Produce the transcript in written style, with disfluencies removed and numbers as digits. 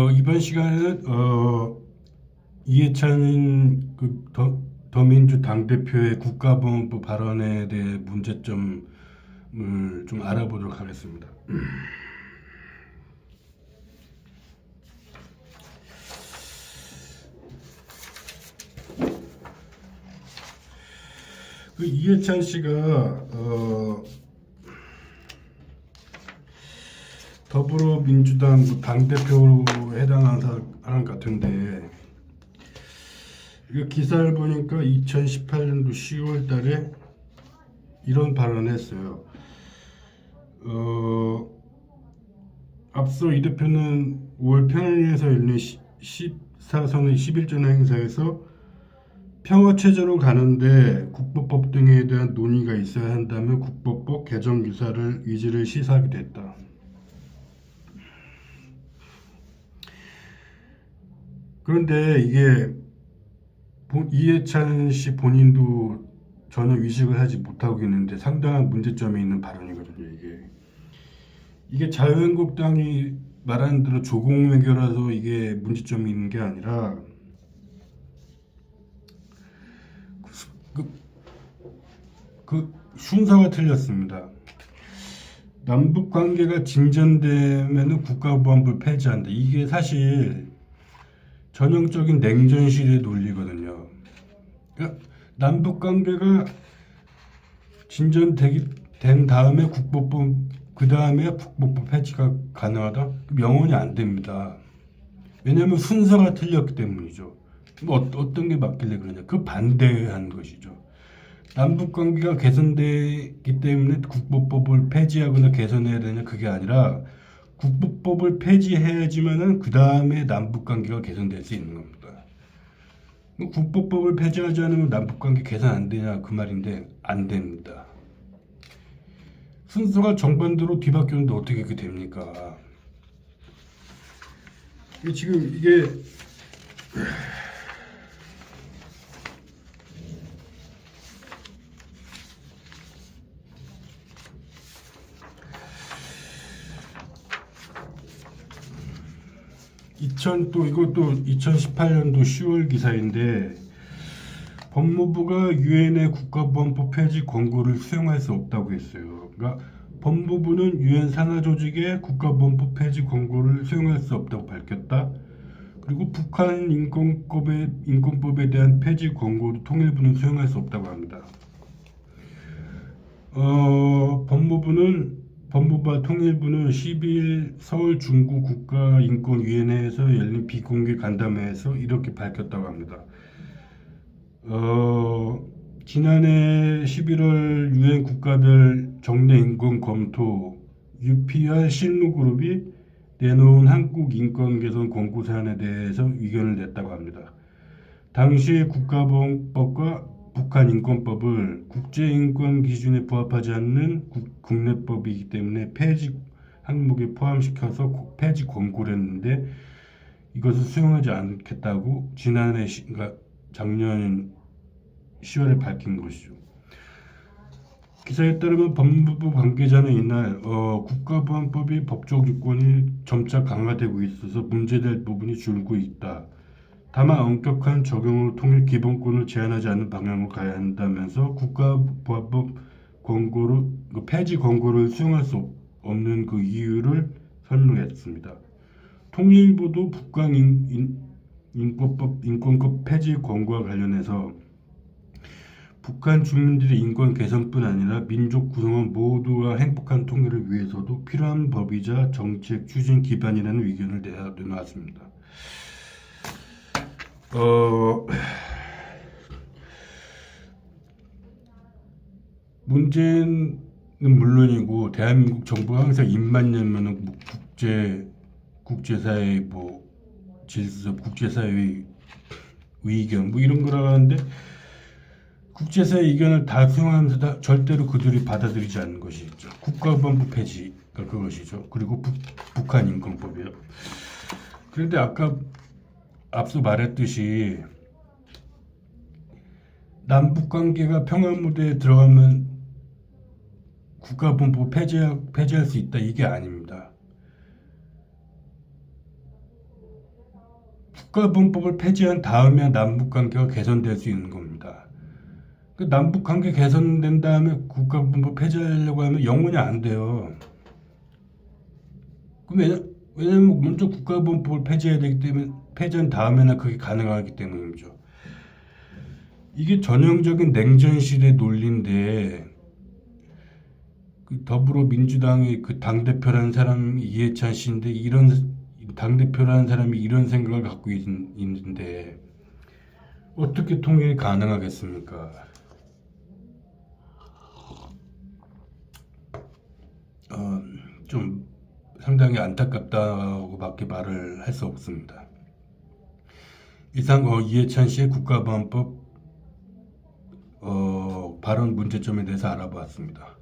이번 시간에는 이해찬 더민주 당대표의 국가보안법 발언에 대해 문제점을 좀 알아보도록 하겠습니다. 이해찬 씨가 더불어민주당 당대표로 해당하는 사람 같은데, 이 기사를 보니까 2018년도 10월 달에 이런 발언을 했어요. 앞서 이 대표는 5월 평양에서 열린 14선의 11전 행사에서 평화체제로 가는데 국보법 등에 대한 논의가 있어야 한다며 국보법 개정 유사를 의지를 시사하게 됐다. 그런데 이게 이해찬 씨 본인도 전혀 의식을 하지 못하고 있는데 상당한 문제점이 있는 발언이거든요. 이게 자유한국당이 말하는 대로 조공외교라서 이게 문제점이 있는 게 아니라 그 순서가 틀렸습니다. 남북 관계가 진전되면은 국가보안법을 폐지한다. 이게 사실 전형적인 냉전 시대 논리거든요. 그러니까 남북 관계가 진전된 다음에 국보법, 그 다음에 국보법 폐지가 가능하다? 영원히 안 됩니다. 왜냐하면 순서가 틀렸기 때문이죠. 어떤 게 맞길래 그러냐? 그 반대한 것이죠. 남북 관계가 개선되기 때문에 국보법을 폐지하거나 개선해야 되냐? 그게 아니라 국보법을 폐지해야지만은 그 다음에 남북 관계가 개선될 수 있는 겁니다. 국보법을 폐지하지 않으면 남북 관계 개선 안 되냐 그 말인데 안 됩니다. 순서가 정반대로 뒤바뀌었는데 어떻게 그게 됩니까? 지금 이게 이것도 2018년도 10월 기사인데, 법무부가 유엔의 국가보안법 폐지 권고를 수용할 수 없다고 했어요. 그러니까 법무부는 유엔 산하조직의 국가보안법 폐지 권고를 수용할 수 없다고 밝혔다. 그리고 북한 인권법에 대한 폐지 권고를 통일부는 수용할 수 없다고 합니다. 법무부와 통일부는 12일 서울 중구 국가인권위원회에서 열린 비공개 간담회에서 이렇게 밝혔다고 합니다. 지난해 11월 유엔 국가별 정례 인권 검토 UPR 실무그룹이 내놓은 한국 인권 개선 권고 사안에 대해서 의견을 냈다고 합니다. 당시 국가보안법과 북한 인권법을 국제인권 기준에 부합하지 않는 국내법이기 때문에 폐지 항목에 포함시켜서 폐지 권고를 했는데, 이것을 수용하지 않겠다고 그러니까 작년 10월에 밝힌 것이죠. 기사에 따르면 법무부 관계자는 이날 국가보안법이 법적 유권이 점차 강화되고 있어서 문제될 부분이 줄고 있다. 다만 엄격한 적용으로 통일 기본권을 제한하지 않는 방향으로 가야 한다면서 국가보안법 폐지 권고를 수용할 수 없는 그 이유를 설명했습니다. 통일부도 북한 인권법 폐지 권고와 관련해서 북한 주민들의 인권 개선뿐 아니라 민족 구성원 모두가 행복한 통일을 위해서도 필요한 법이자 정책 추진 기반이라는 의견을 내놓았습니다. 문제는 물론이고, 대한민국 정부가 항상 입만 열면은 국제사회 질서, 국제사회의 의견 이런 거라고 하는데, 국제사회 의견을 다 수용하면서 절대로 그들이 받아들이지 않는 것이 있죠. 국가보안법 폐지가 그것이죠. 그리고 북한 인권법이요. 그런데 앞서 말했듯이 남북 관계가 평화 무대에 들어가면 국가보안법 폐지할 수 있다, 이게 아닙니다. 국가보훈법을 폐지한 다음에 남북관계가 개선될 수 있는 겁니다. 그 남북관계 개선된 다음에 국가보훈법 폐지하려고 하면 영원히 안 돼요. 왜냐면 먼저 국가보훈법을 폐지해야 되기 때문에 폐지한 다음에나 그게 가능하기 때문이죠. 이게 전형적인 냉전시대 논리인데 그 더불어민주당의 그 당대표라는 사람이 이해찬 씨인데 이런 당대표라는 사람이 이런 생각을 갖고 있는데 어떻게 통일이 가능하겠습니까? 좀 상당히 안타깝다고밖에 말을 할 수 없습니다. 이상 이해찬 씨의 국가보안법 발언 문제점에 대해서 알아보았습니다.